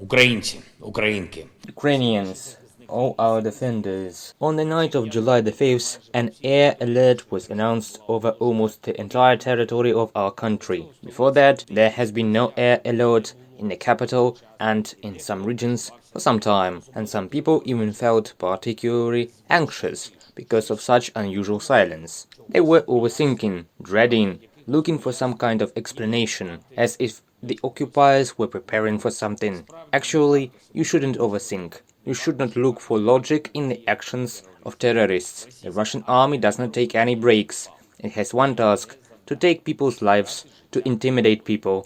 Українці, українки. Ukrainians, all our defenders. On the night of July the 5th, an air alert was announced over almost the entire territory of our country. Before that, there has been no air alert in the capital and in some regions for some time, and some people even felt particularly anxious because of such unusual silence. They were overthinking, dreading, looking for some kind of explanation, as if the occupiers were preparing for something. Actually, you shouldn't overthink. You should not look for logic in the actions of terrorists. The Russian army does not take any breaks. It has one task: to take people's lives, to intimidate people,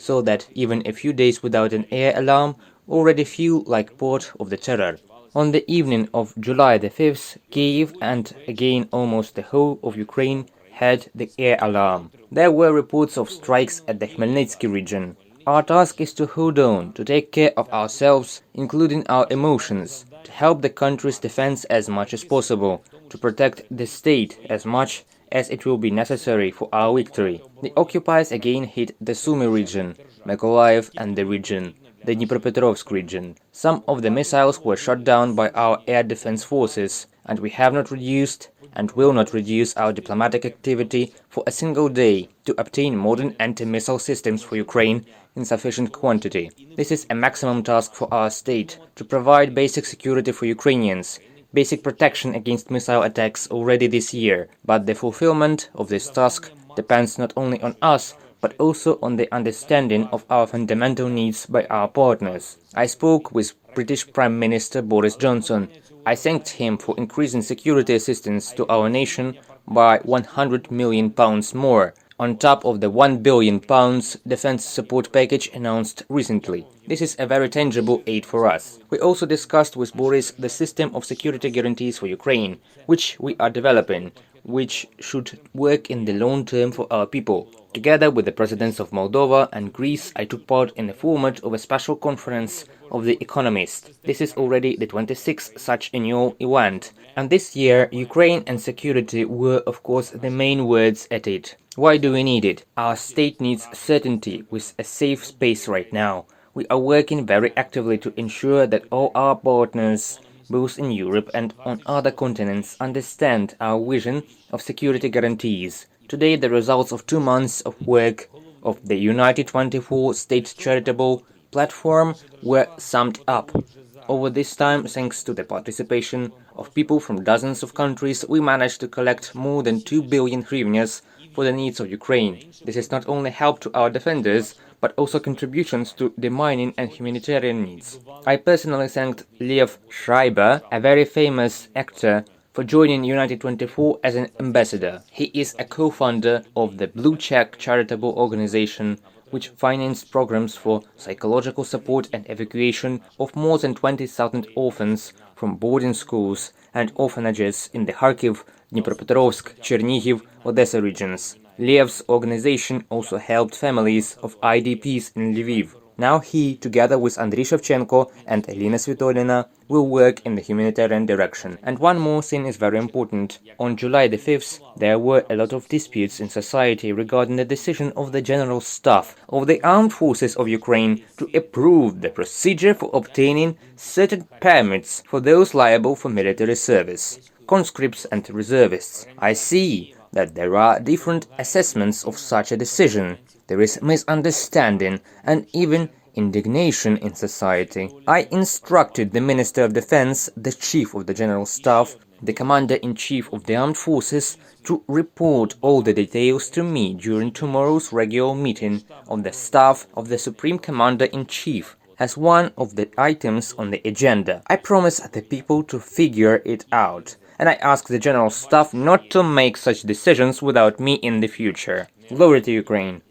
so that even a few days without an air alarm already feel like part of the terror. On the evening of July the 5th, Kiev and again almost the whole of Ukraine had the air alarm. There were reports of strikes at the Khmelnytsky region. Our task is to hold on, to take care of ourselves, including our emotions, to help the country's defense as much as possible, to protect the state as much as it will be necessary for our victory. The occupiers again hit the Sumy region, Mykolaiv and the region, the Dnipropetrovsk region. Some of the missiles were shot down by our air defense forces, and we have not reduced and will not reduce our diplomatic activity for a single day to obtain modern anti-missile systems for Ukraine in sufficient quantity. This is a maximum task for our state, to provide basic security for Ukrainians, basic protection against missile attacks already this year, but the fulfillment of this task depends not only on us, but also on the understanding of our fundamental needs by our partners. I spoke with British Prime Minister Boris Johnson. I thanked him for increasing security assistance to our nation by £100 million more, on top of the £1 billion defense support package announced recently. This is a very tangible aid for us. We also discussed with Boris the system of security guarantees for Ukraine, which we are developing, which should work in the long term for our people. Together with the presidents of Moldova and Greece, I took part in the format of a special conference of The Economist. This is already the 26th such annual event, and this year Ukraine and security were of course the main words at it. Why do we need it? Our state needs certainty with a safe space right now. We are working very actively to ensure that all our partners, both in Europe and on other continents, understand our vision of security guarantees. Today, the results of 2 months of work of the United 24 State Charitable Platform were summed up. Over this time, thanks to the participation of people from dozens of countries, we managed to collect more than 2 billion hryvnias for the needs of Ukraine. This has not only helped to our defenders, but also contributions to the mining and humanitarian needs. I personally thanked Lev Schreiber, a very famous actor, for joining United 24 as an ambassador. He is a co-founder of the Blue Check charitable organization, which financed programs for psychological support and evacuation of more than 20,000 orphans from boarding schools and orphanages in the Kharkiv, Dnipropetrovsk, Chernihiv, Odessa regions. Lev's organization also helped families of IDPs in Lviv. Now he, together with Andriy Shevchenko and Elina Svitolina, will work in the humanitarian direction. And one more thing is very important. On July the 5th, there were a lot of disputes in society regarding the decision of the General Staff of the Armed Forces of Ukraine to approve the procedure for obtaining certain permits for those liable for military service, conscripts and reservists. I see that there are different assessments of such a decision. There is misunderstanding and even indignation in society. I instructed the Minister of Defense, the Chief of the General Staff, the Commander-in-Chief of the Armed Forces to report all the details to me during tomorrow's regular meeting of the Staff of the Supreme Commander-in-Chief as one of the items on the agenda. I promise the people to figure it out, and I ask the General Staff not to make such decisions without me in the future. Glory to Ukraine!